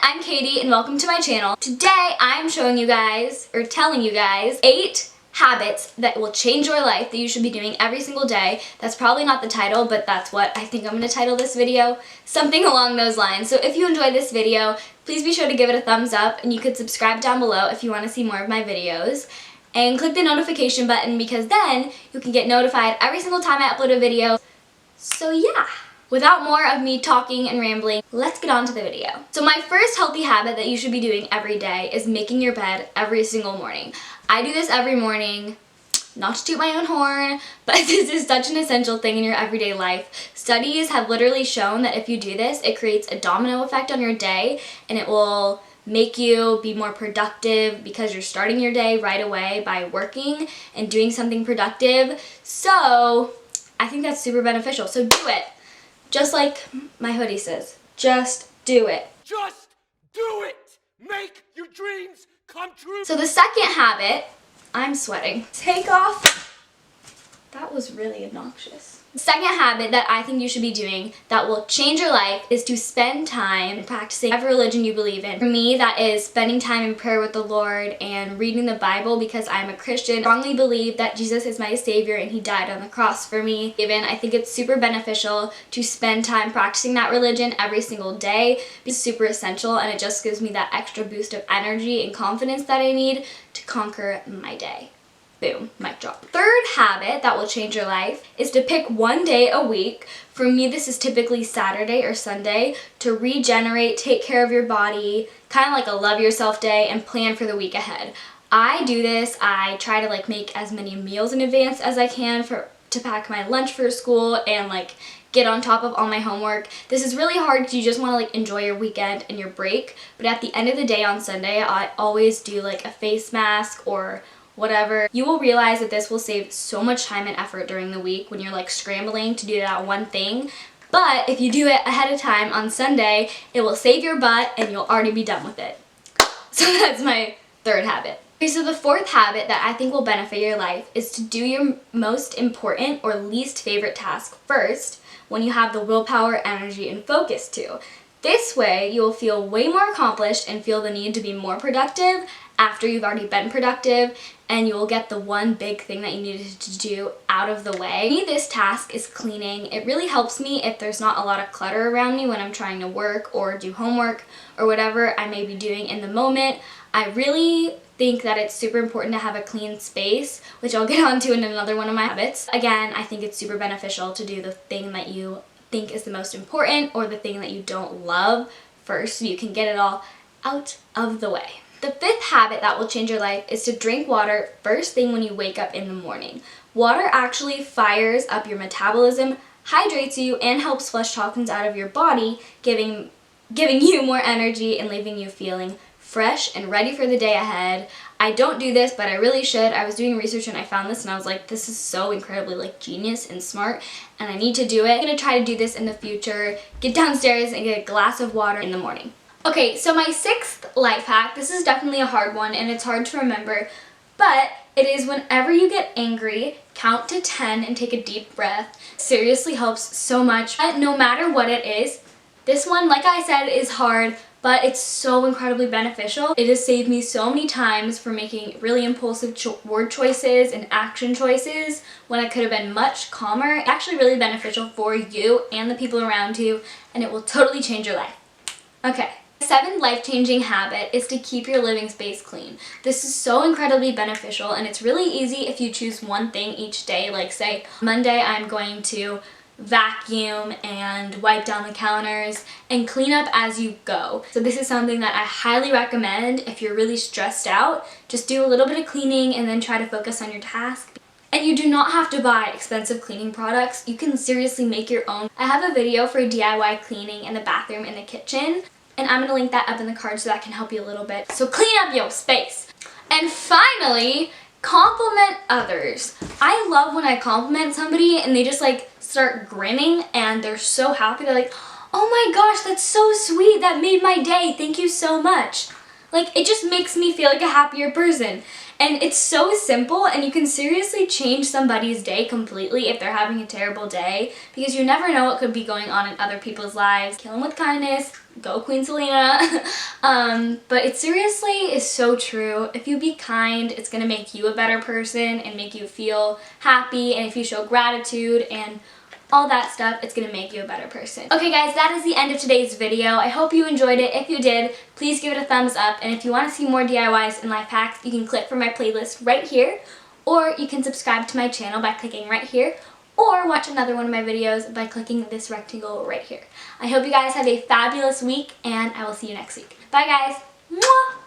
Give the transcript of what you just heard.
I'm Katie and welcome to my channel. Today I'm showing you guys, or telling you guys, 8 habits that will change your life that you should be doing every single day. That's probably not the title, but that's what I think I'm going to title this video. Something along those lines. So if you enjoyed this video, please be sure to give it a thumbs up, and you could subscribe down below if you want to see more of my videos. And click the notification button because then you can get notified every single time I upload a video. So yeah. Without more of me talking and rambling, let's get on to the video. So my first healthy habit that you should be doing every day is making your bed every single morning. I do this every morning, not to toot my own horn, but this is such an essential thing in your everyday life. Studies have literally shown that if you do this, it creates a domino effect on your day, and it will make you be more productive because you're starting your day right away by working and doing something productive. So I think that's super beneficial, so do it. Just like my hoodie says, just do it. Just do it! Make your dreams come true! So the second habit, I'm sweating. Take off. That was really obnoxious. The second habit that I think you should be doing that will change your life is to spend time practicing whatever religion you believe in. For me, that is spending time in prayer with the Lord and reading the Bible because I'm a Christian. I strongly believe that Jesus is my Savior and He died on the cross for me. I think it's super beneficial to spend time practicing that religion every single day. It's super essential, and it just gives me that extra boost of energy and confidence that I need to conquer my day. Boom, mic drop. Third habit that will change your life is to pick one day a week. For me, this is typically Saturday or Sunday to regenerate, take care of your body, kind of like a love yourself day, and plan for the week ahead. I do this. I try to make as many meals in advance as I can to pack my lunch for school and get on top of all my homework. This is really hard because you just want to enjoy your weekend and your break. But at the end of the day on Sunday, I always do a face mask or whatever. You will realize that this will save so much time and effort during the week when you're scrambling to do that one thing. But if you do it ahead of time on Sunday, it will save your butt and you'll already be done with it. So that's my third habit. Okay, so the fourth habit that I think will benefit your life is to do your most important or least favorite task first when you have the willpower, energy, and focus to. This way, you will feel way more accomplished and feel the need to be more productive after you've already been productive, and you will get the one big thing that you needed to do out of the way. For me, this task is cleaning. It really helps me if there's not a lot of clutter around me when I'm trying to work or do homework or whatever I may be doing in the moment. I really think that it's super important to have a clean space, which I'll get onto in another one of my habits. Again, I think it's super beneficial to do the thing that you think is the most important or the thing that you don't love first so you can get it all out of the way. The fifth habit that will change your life is to drink water first thing when you wake up in the morning. Water actually fires up your metabolism, hydrates you, and helps flush toxins out of your body, giving you more energy and leaving you feeling fresh and ready for the day ahead. I don't do this, but I really should. I was doing research and I found this and I was like, this is so incredibly genius and smart, and I need to do it. I'm gonna try to do this in the future. Get downstairs and get a glass of water in the morning. Okay, so my sixth life hack, this is definitely a hard one and it's hard to remember, but it is whenever you get angry, count to 10 and take a deep breath. Seriously helps so much. No matter what it is, this one, like I said, is hard, but it's so incredibly beneficial. It has saved me so many times for making really impulsive word choices and action choices when I could have been much calmer. It's actually really beneficial for you and the people around you, and it will totally change your life. Okay. The seventh life-changing habit is to keep your living space clean. This is so incredibly beneficial, and it's really easy if you choose one thing each day. Like say, Monday I'm going to vacuum and wipe down the counters and clean up as you go. So this is something that I highly recommend if you're really stressed out. Just do a little bit of cleaning and then try to focus on your task. And you do not have to buy expensive cleaning products. You can seriously make your own. I have a video for DIY cleaning in the bathroom and the kitchen, and I'm going to link that up in the card so that can help you a little bit. So clean up your space. And finally, compliment others. I love when I compliment somebody and they just start grinning and they're so happy. They're like, oh my gosh, that's so sweet. That made my day. Thank you so much. It just makes me feel like a happier person. And it's so simple, and you can seriously change somebody's day completely if they're having a terrible day, because you never know what could be going on in other people's lives. Kill them with kindness. go Queen Selena. But it seriously is so true. If you be kind, it's gonna make you a better person and make you feel happy, and if you show gratitude and all that stuff, it's gonna make you a better person. Okay guys, that is the end of today's video. I hope you enjoyed it. If you did, please give it a thumbs up, and if you want to see more DIYs and life hacks, you can click from my playlist right here, or you can subscribe to my channel by clicking right here, or watch another one of my videos by clicking this rectangle right here. I hope you guys have a fabulous week, and I will see you next week. Bye guys! Mwah!